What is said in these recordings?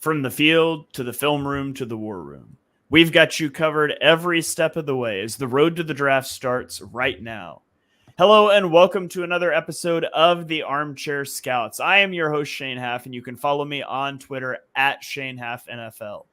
From the field to the film room to the war room, we've got you covered every step of the way as the road to the draft starts right now. Hello and welcome to another episode of the Armchair Scouts. I am your host, Shane Haff, and you can follow me on Twitter at ShaneHaffNFL.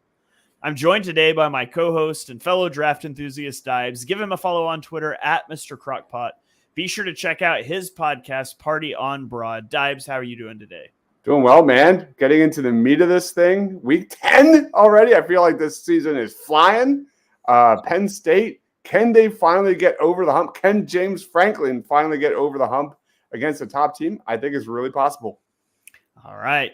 I'm joined today by my co-host and fellow draft enthusiast, Dibes. Give him a follow on Twitter at Mr. Crockpot. Be sure to check out his podcast, Party on Broad. Dibes, how are you doing today? Doing well, man. Getting into the meat of this thing. Week 10 already. I feel like this season is flying. Penn State, can they finally get over the hump? Can James Franklin finally get over the hump against a top team? I think it's really possible. All right.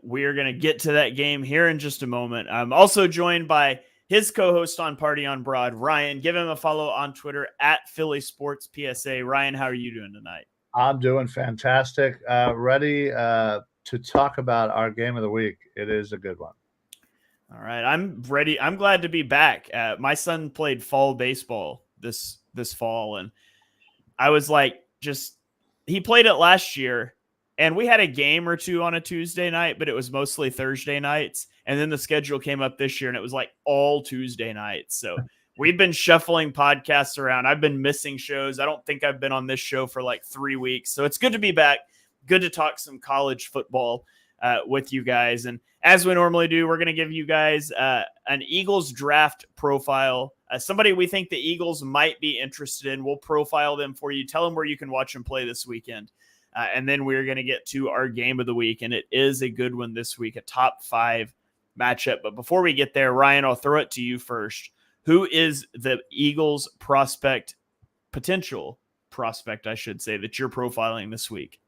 We are going to get to that game here in just a moment. I'm also joined by his co-host on Party on Broad, Ryan. Give him a follow on Twitter at Philly Sports PSA. Ryan, how are you doing tonight? I'm doing fantastic. Ready to talk about our game of the week. It is a good one. All right. I'm ready. I'm glad to be back. My son played fall baseball this fall, and I was like, he played it last year. And we had a game or two on a Tuesday night, but it was mostly Thursday nights. And then the schedule came up this year and it was like all Tuesday nights. So we've been shuffling podcasts around. I've been missing shows. I don't think I've been on this show for like 3 weeks. So it's good to be back. Good to talk some college football with you guys. And as we normally do, we're going to give you guys an Eagles draft profile. Somebody we think the Eagles might be interested in. We'll profile them for you. Tell them where you can watch them play this weekend. And then we're going to get to our game of the week, and it is a good one this week, a top 5 matchup. But before we get there, Ryan, I'll throw it to you first. Who is the Eagles potential prospect, I should say, that you're profiling this week?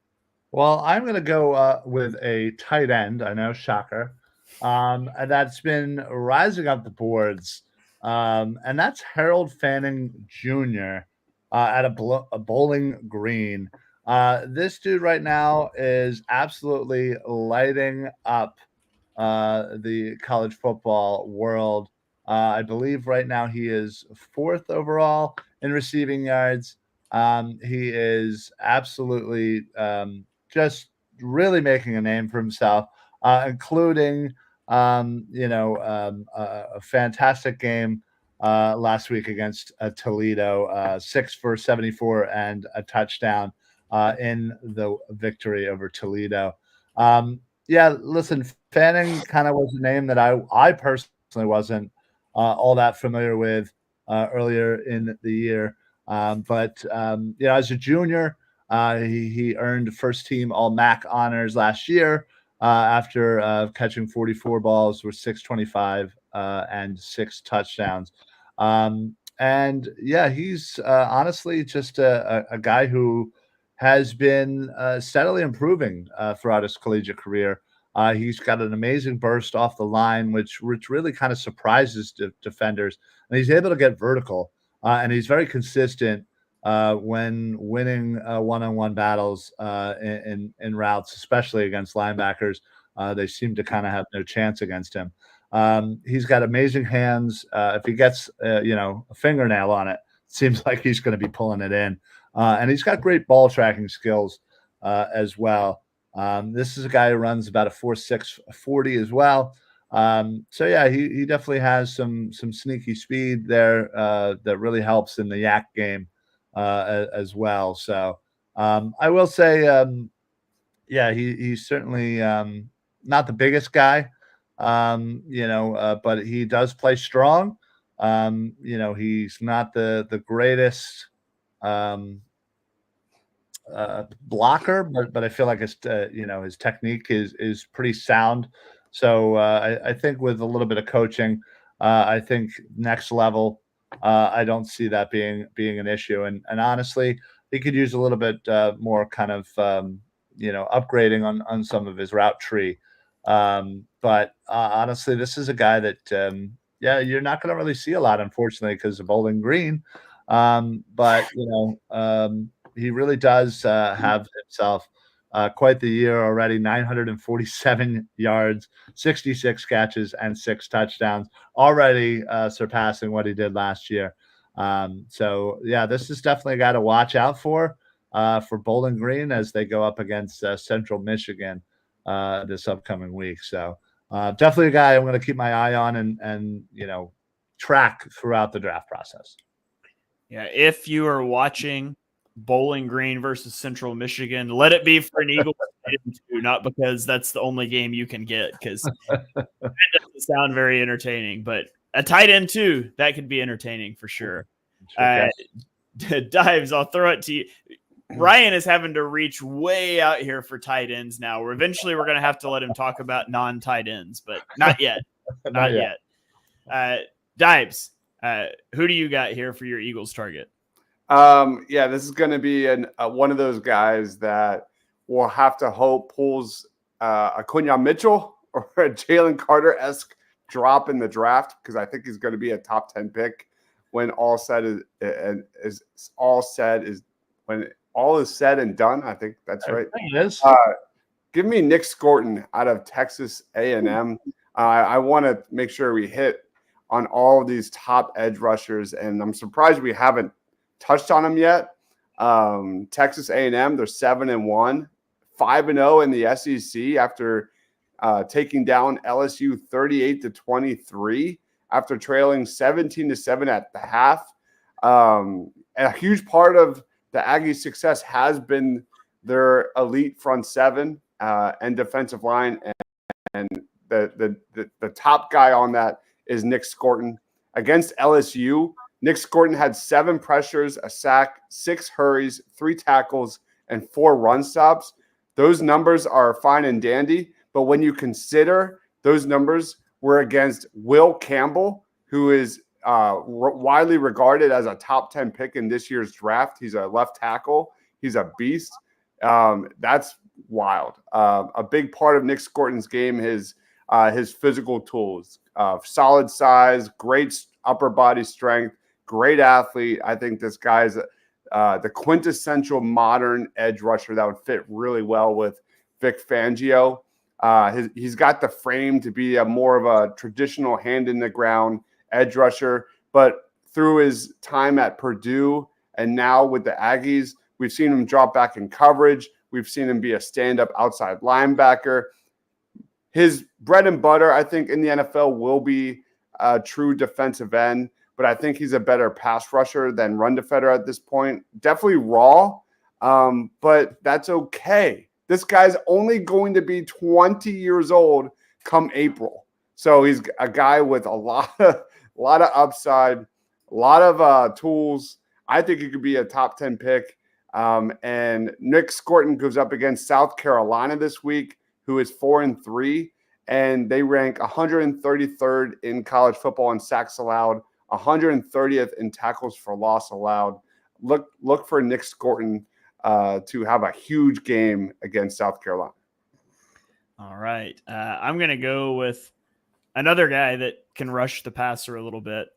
Well, I'm going to go with a tight end. I know, shocker. That's been rising up the boards, and that's Harold Fanning Jr. At a Bowling Green. This dude right now is absolutely lighting up the college football world. I believe right now he is 4th overall in receiving yards. He is absolutely just really making a name for himself, including a fantastic game last week against Toledo, 6 for 74 and a touchdown. In the victory over Toledo. Listen, Fanning kind of was a name that I personally wasn't all that familiar with earlier in the year. But as a junior, he earned first team All-MAC honors last year after catching 44 balls with 625 and 6 touchdowns. He's honestly just a guy who has been steadily improving throughout his collegiate career. He's got an amazing burst off the line, which really kind of surprises defenders. And he's able to get vertical, and he's very consistent when winning one-on-one battles in routes, especially against linebackers. They seem to kind of have no chance against him. He's got amazing hands. If he gets a fingernail on it, seems like he's going to be pulling it in. And he's got great ball tracking skills as well. This is a guy who runs about a 4.6 40 as well. He definitely has some sneaky speed there that really helps in the yak game as well. So I will say, he's certainly not the biggest guy, but he does play strong. He's not the greatest blocker, but I feel like his technique is pretty sound. So I think with a little bit of coaching, I think next level, I don't see that being an issue. And honestly, he could use a little bit more kind of upgrading on some of his route tree. But honestly, this is a guy that you're not going to really see a lot, unfortunately, because of Bowling Green. But he really does have himself quite the year already. 947 yards, 66 catches, and 6 touchdowns, already surpassing what he did last year. This is definitely a guy to watch out for Bowling Green as they go up against Central Michigan this upcoming week. So Definitely a guy I'm going to keep my eye on and track throughout the draft process. Yeah, if you are watching Bowling Green versus Central Michigan, let it be for an Eagles game too, not because that's the only game you can get, because that doesn't sound very entertaining. But a tight end too, that could be entertaining for sure. Dives, I'll throw it to you. Ryan is having to reach way out here for tight ends now. Eventually we're going to have to let him talk about non-tight ends, but not yet. Not yet. Dives, who do you got here for your Eagles target? Yeah, this is going to be one of those guys that will have to hope pulls a Quinyon Mitchell or a Jalen Carter-esque drop in the draft, because I think he's going to be a top 10 pick when all said and done. I think that's right. It is. Give me Nick Scorton out of Texas A&M. I want to make sure we hit on all of these top edge rushers, and I'm surprised we haven't touched on them yet. Texas A&M, they're 7-1, 5-0 in the SEC after taking down LSU 38-23 after trailing 17-7 at the half. A huge part of the Aggies' success has been their elite front seven and defensive line, and the top guy on that is Nick Scorton. Against LSU, Nick Scorton had 7 pressures, a sack, 6 hurries, 3 tackles, and 4 run stops. Those numbers are fine and dandy, but when you consider those numbers were against Will Campbell, who is widely regarded as a top 10 pick in this year's draft. He's a left tackle. He's a beast. That's wild. A big part of Nick Scorton's game is his physical tools, solid size, great upper body strength, great athlete. I think this guy's the quintessential modern edge rusher that would fit really well with Vic Fangio. He's got the frame to be more of a traditional hand in the ground edge rusher, but through his time at Purdue and now with the Aggies, we've seen him drop back in coverage. We've seen him be a stand-up outside linebacker. His bread and butter, I think, in the NFL will be a true defensive end, but I think he's a better pass rusher than run defender at this point. Definitely raw, but that's okay. This guy's only going to be 20 years old come April. So he's a guy with a lot of upside, a lot of tools. I think he could be a top 10 pick. And Nick Scorton goes up against South Carolina this week, who is 4-3, and they rank 133rd in college football in sacks allowed, 130th in tackles for loss allowed. Look for Nick Scorton to have a huge game against South Carolina. All right. I'm going to go with another guy that can rush the passer a little bit.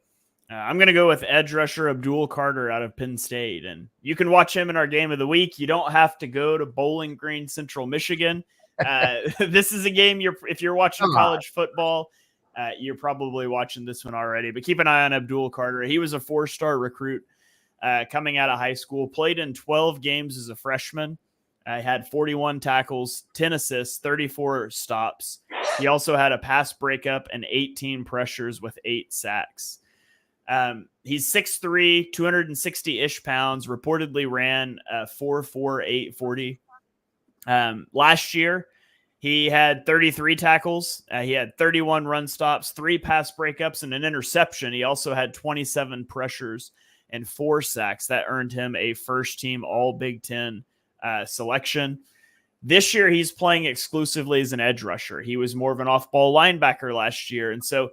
I'm going to go with edge rusher Abdul Carter out of Penn State. And you can watch him in our game of the week. You don't have to go to Bowling Green, Central Michigan. This is a game if you're watching college football, you're probably watching this one already. But keep an eye on Abdul Carter. He was a 4-star recruit coming out of high school, played in 12 games as a freshman. Had 41 tackles, 10 assists, 34 stops. He also had a pass breakup and 18 pressures with 8 sacks. He's 6'3", 260-ish pounds, reportedly ran 4.4, 840. Last year, he had 33 tackles. He had 31 run stops, 3 pass breakups, and an interception. He also had 27 pressures and 4 sacks. That earned him a first-team All-Big Ten selection. This year, he's playing exclusively as an edge rusher. He was more of an off-ball linebacker last year, and so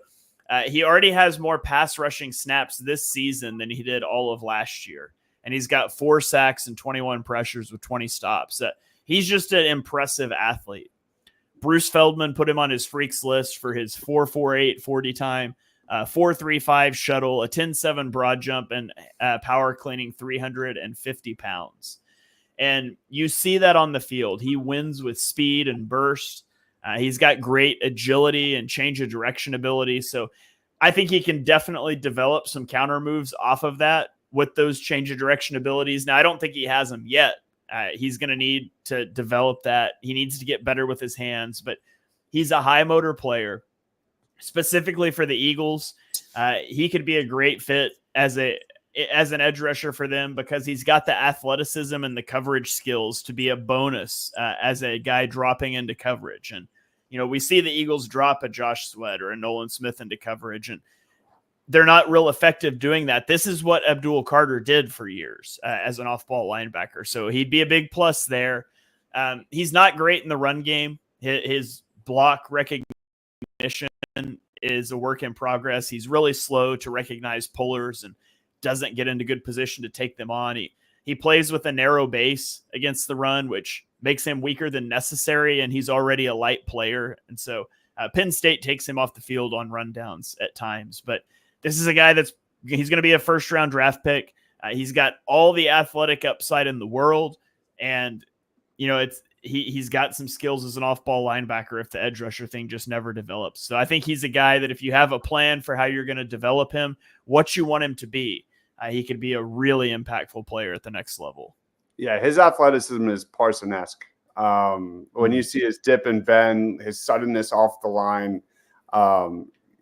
he already has more pass rushing snaps this season than he did all of last year. And he's got 4 sacks and 21 pressures with 20 stops. He's just an impressive athlete. Bruce Feldman put him on his freaks list for his 4.48 40 time, 4.35 shuttle, a 10.7 broad jump, and power cleaning 350 pounds. And you see that on the field. He wins with speed and burst. He's got great agility and change of direction ability. So I think he can definitely develop some counter moves off of that with those change of direction abilities. Now, I don't think he has them yet. He's going to need to develop that. He needs to get better with his hands. But he's a high motor player. Specifically for the Eagles, he could be a great fit as an edge rusher for them because he's got the athleticism and the coverage skills to be a bonus as a guy dropping into coverage. And, we see the Eagles drop a Josh Sweat or a Nolan Smith into coverage, and they're not real effective doing that. This is what Abdul Carter did for years as an off-ball linebacker. So he'd be a big plus there. He's not great in the run game. His block recognition is a work in progress. He's really slow to recognize pullers and doesn't get into good position to take them on. He plays with a narrow base against the run, which makes him weaker than necessary, and he's already a light player. And so Penn State takes him off the field on rundowns at times. But this is a guy he's going to be a first-round draft pick. He's got all the athletic upside in the world, and he's got some skills as an off-ball linebacker if the edge rusher thing just never develops. So I think he's a guy that if you have a plan for how you're going to develop him, what you want him to be, he could be a really impactful player at the next level. Yeah, his athleticism is Parson-esque. When you see his dip and bend, his suddenness off the line,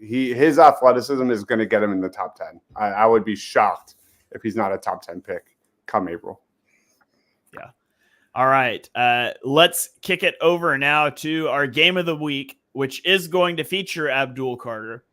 his athleticism is going to get him in the top 10. I would be shocked if he's not a top 10 pick come April. Yeah. All right, let's kick it over now to our game of the week, which is going to feature Abdul Carter.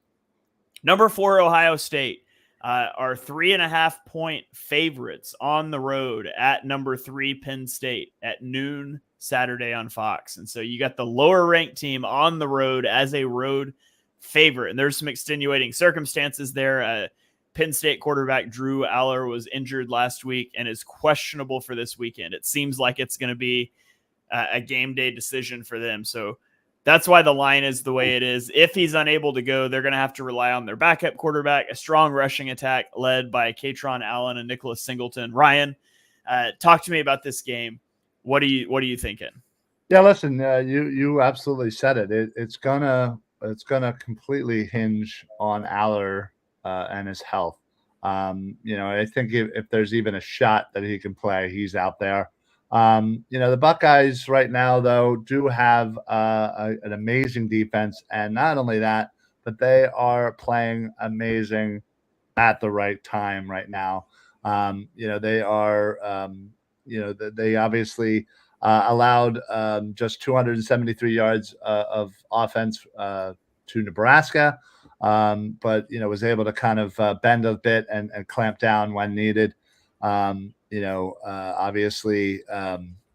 Number 4, Ohio State, are 3.5-point favorites on the road at number 3, Penn State at noon Saturday on Fox. And so you got the lower ranked team on the road as a road favorite. And there's some extenuating circumstances there. Penn State quarterback Drew Aller was injured last week and is questionable for this weekend. It seems like it's going to be a game day decision for them. So that's why the line is the way it is. If he's unable to go, they're going to have to rely on their backup quarterback, a strong rushing attack led by Katron Allen and Nicholas Singleton. Ryan, talk to me about this game. What are you thinking? Yeah, listen, you absolutely said it. It's gonna completely hinge on Aller and his health. I think if there's even a shot that he can play, he's out there. The Buckeyes right now, though, do have an amazing defense. And not only that, but they are playing amazing at the right time right now. They are, they obviously allowed just 273 yards of offense to Nebraska. But was able to kind of bend a bit and clamp down when needed. Obviously,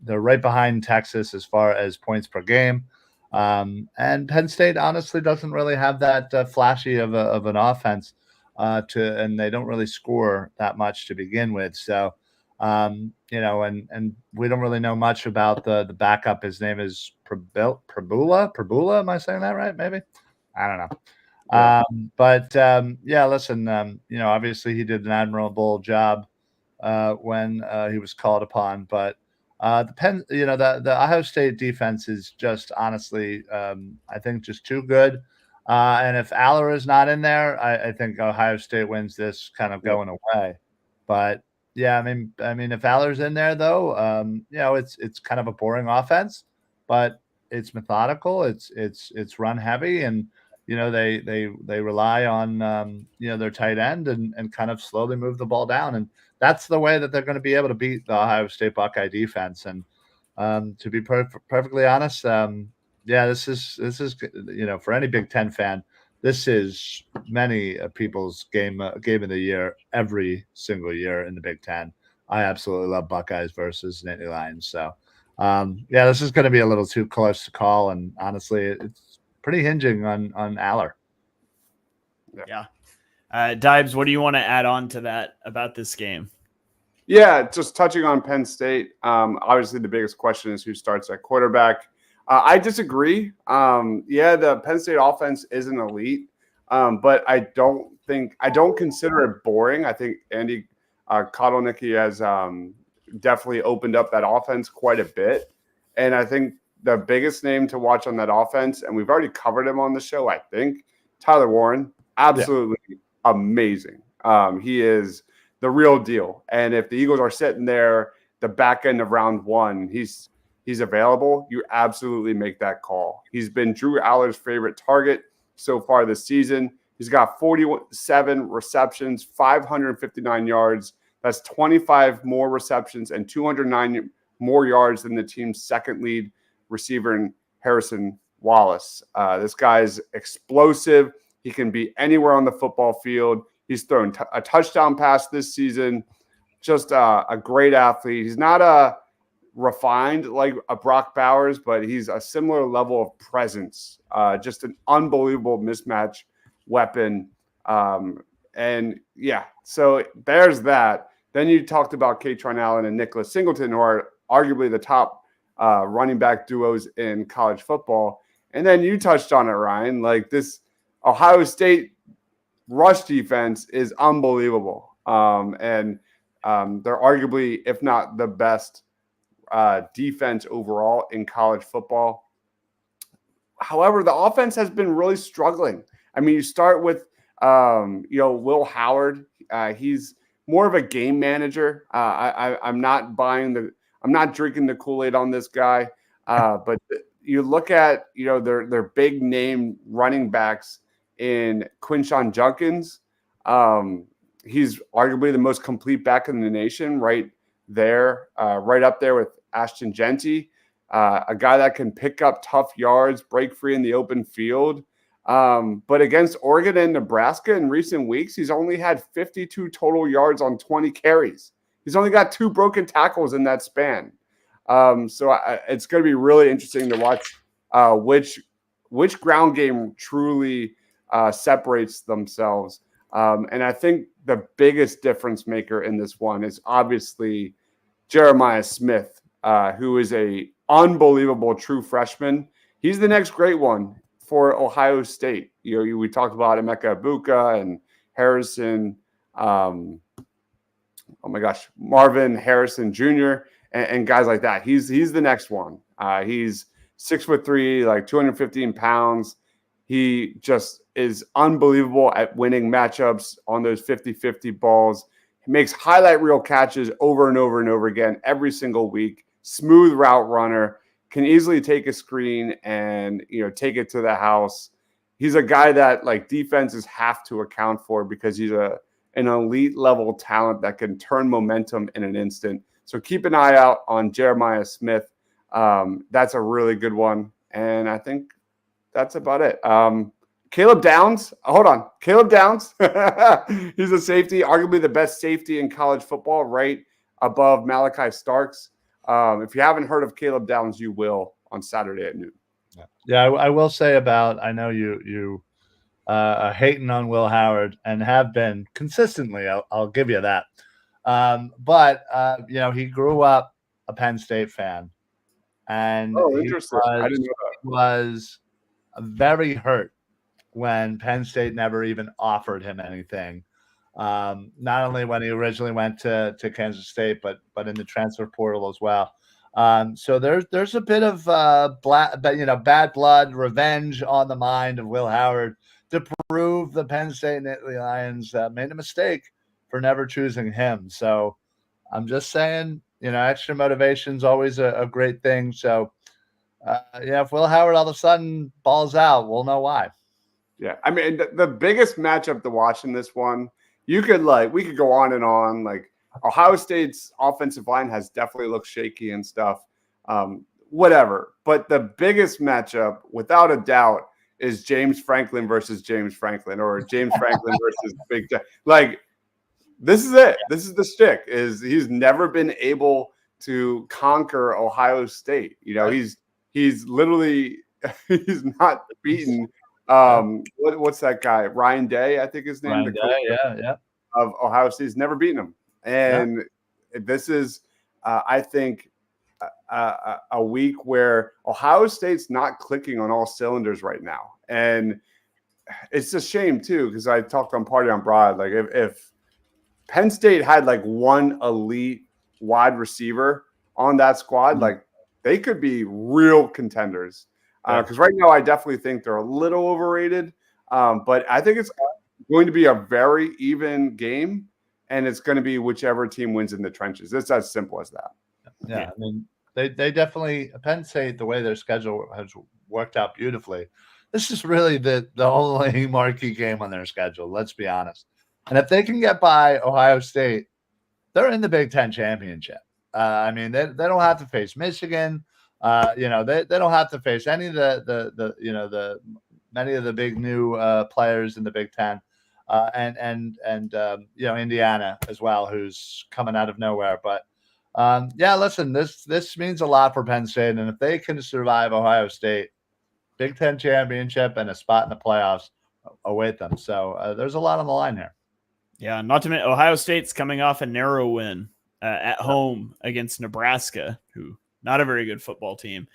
they're right behind Texas as far as points per game. And Penn State honestly doesn't really have that flashy of an offense and they don't really score that much to begin with. So, and we don't really know much about the backup. His name is Prabula. Am I saying that right? Maybe. I don't know. Listen, obviously he did an admirable job when he was called upon, but the Ohio State defense is just honestly, I think just too good. And if Aller is not in there, I think Ohio State wins this kind of going away. But yeah, I mean, if Aller's in there though, it's kind of a boring offense, but it's methodical. It's run heavy, and they rely on their tight end and kind of slowly move the ball down, and that's the way that they're going to be able to beat the Ohio State Buckeye defense. And to be perfectly honest, this is for any Big Ten fan, this is many people's game of the year every single year in the Big Ten. I absolutely love Buckeyes versus Nittany Lions. So this is going to be a little too close to call, and honestly, it's pretty hinging on Aller. Yeah. Dibes, what do you want to add on to that about this game? Yeah, just touching on Penn State. Obviously, the biggest question is who starts at quarterback. I disagree. The Penn State offense isn't elite, but I don't consider it boring. I think Andy Kotelnicki has definitely opened up that offense quite a bit, and I think the biggest name to watch on that offense, and we've already covered him on the show, I think, Tyler Warren, absolutely amazing. He is the real deal. And if the Eagles are sitting there the back end of round one, he's he's available, you absolutely make that call. He's been Drew Aller's favorite target so far this season. He's got 47 receptions, 559 yards. That's 25 more receptions and 209 more yards than the team's second lead receiver in Harrison Wallace. This guy's explosive. He can be anywhere on the football field. He's thrown a touchdown pass this season. Just a great athlete. He's not a refined like a Brock Bowers, but he's a similar level of presence. Just an unbelievable mismatch weapon. And yeah, so there's that. Then you talked about Katron Allen and Nicholas Singleton, who are arguably the top running back duos in college football. And then you touched on it, Ryan. Like, this Ohio State rush defense is unbelievable. And they're arguably, if not the best defense overall in college football. However, the offense has been really struggling. I mean, you start with, Will Howard. He's more of a game manager. I'm not drinking the Kool-Aid on this guy. But you look at, their big name running backs in Quinshon Judkins. He's arguably the most complete back in the nation, right there, right up there with Ashton Genty, a guy that can pick up tough yards, break free in the open field. But against Oregon and Nebraska in recent weeks, he's only had 52 total yards on 20 carries. He's only got 2 broken tackles in that span. So it's going to be really interesting to watch which ground game truly separates themselves. And I think the biggest difference maker in this one is obviously Jeremiah Smith, who is a unbelievable true freshman. He's the next great one for Ohio State. We talked about Emeka Ibuka and Harrison. Marvin Harrison Jr. and guys like that. He's the next one. He's 6'3", like 215 pounds. He just is unbelievable at winning matchups on those 50-50 balls. He makes highlight reel catches over and over and over again every single week. Smooth route runner, can easily take a screen and take it to the house. He's a guy that like defenses have to account for because he's an elite level talent that can turn momentum in an instant. So keep an eye out on Jeremiah Smith. That's a really good one. And I think that's about it. Caleb Downs. Hold on. Caleb Downs. He's a safety, arguably the best safety in college football, right above Malachi Starks. If you haven't heard of Caleb Downs, you will on Saturday at noon. Yeah, I will say I know you are hating on Will Howard and have been consistently. I'll give you that. But he grew up a Penn State fan. And interesting. I didn't know that. Was very hurt when Penn State never even offered him anything. Not only when he originally went to Kansas State, but in the transfer portal as well. So there's a bit of bad blood, revenge on the mind of Will Howard to prove the Penn State Nittany Lions made a mistake for never choosing him. So I'm just saying, extra motivation is always a great thing. So if Will Howard all of a sudden balls out, we'll know why. Yeah, I mean, the biggest matchup to watch in this one, we could go on and on. Like, Ohio State's offensive line has definitely looked shaky and stuff, whatever. But the biggest matchup, without a doubt, is James Franklin versus James Franklin, or James Franklin versus Big Ten. Like, this is it. This is the shtick. He's never been able to conquer Ohio State. He's literally he's not beaten. What's that guy? Ryan Day, I think his name. Ryan Day, yeah. Of Ohio State's never beaten him, and this is, I think, a week where Ohio State's not clicking on all cylinders right now, and it's a shame too because I talked on Party on Broad. Like, if Penn State had like one elite wide receiver on that squad, like, they could be real contenders. Because right now, I definitely think they're a little overrated. But I think it's going to be a very even game, and it's going to be whichever team wins in the trenches. It's as simple as that. Yeah. I mean, They definitely, Penn State, the way their schedule has worked out beautifully. This is really the only marquee game on their schedule. Let's be honest. And if they can get by Ohio State, they're in the Big Ten championship. I mean, they don't have to face Michigan. They don't have to face any of the many of the big new players in the Big Ten, and Indiana as well, who's coming out of nowhere. But listen, this means a lot for Penn State, and if they can survive Ohio State, Big Ten championship and a spot in the playoffs await them. So there's a lot on the line here. Yeah, not to mention Ohio State's coming off a narrow win at home against Nebraska, who not a very good football team.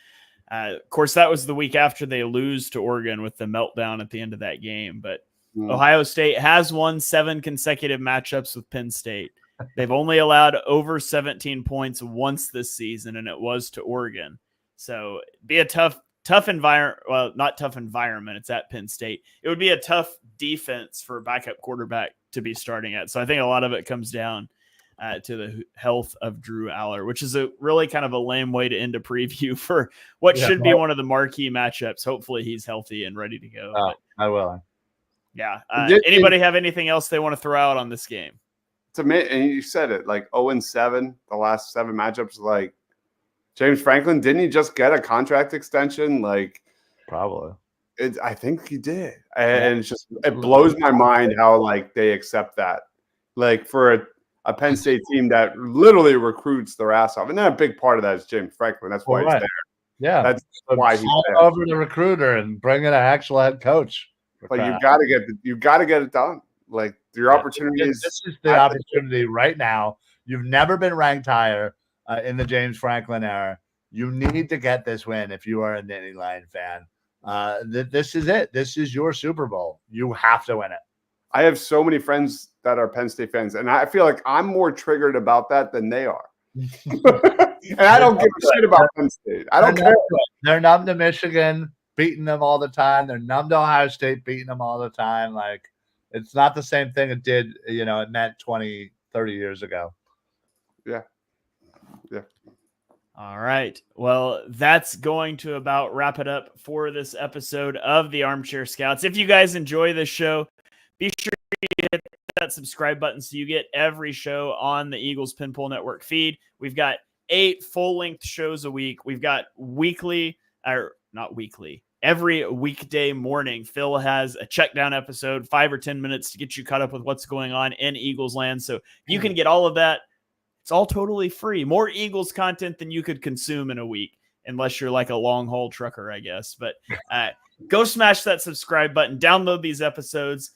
Of course, that was the week after they lose to Oregon with the meltdown at the end of that game. But Ohio State has won 7 consecutive matchups with Penn State. They've only allowed over 17 points once this season, and it was to Oregon. So it'd be a tough environment. Well, not tough environment. It's at Penn State. It would be a tough defense for a backup quarterback to be starting at. So I think a lot of it comes down to the health of Drew Aller, which is a really kind of a lame way to end a preview for what should be one of the marquee matchups. Hopefully he's healthy and ready to go. I will. Yeah. Anybody have anything else they want to throw out on this game? And you said it, like 0-7, the last 7 matchups. Like James Franklin, didn't he just get a contract extension? Like probably. I think he did, and it blows my mind how like they accept that. Like for a Penn State team that literally recruits their ass off, and then a big part of that is James Franklin. That's why he's there. Yeah, that's why he's there. Over the recruiter and bring in an actual head coach. Like you got to get it done. Like your opportunity is. This is the opportunity right now. You've never been ranked higher in the James Franklin era. You need to get this win if you are a Nittany Lion fan. This is it. This is your Super Bowl. You have to win it. I have so many friends that are Penn State fans, and I feel like I'm more triggered about that than they are. And I don't give a shit about Penn State. I don't care. They're numb to Michigan beating them all the time. They're numb to Ohio State beating them all the time. Like, it's not the same thing it did, it meant 20, 30 years ago. Yeah. All right. Well, that's going to about wrap it up for this episode of the Armchair Scouts. If you guys enjoy this show, be sure to hit that subscribe button so you get every show on the Eagles Pinpool Network feed. We've got 8 full-length shows a week. We've got every weekday morning, Phil has a check down episode, 5 or 10 minutes to get you caught up with what's going on in Eagles land. So you can get all of that. It's all totally free. More Eagles content than you could consume in a week, unless you're like a long haul trucker, I guess. But go smash that subscribe button, download these episodes,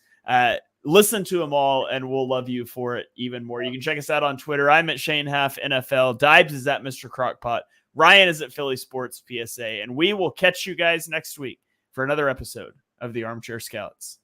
listen to them all, and we'll love you for it even more. You can check us out on Twitter. I'm at Shane Half NFL. Dibes is at Mr. Crockpot. Ryan is at Philly Sports PSA. And we will catch you guys next week for another episode of the Armchair Scouts.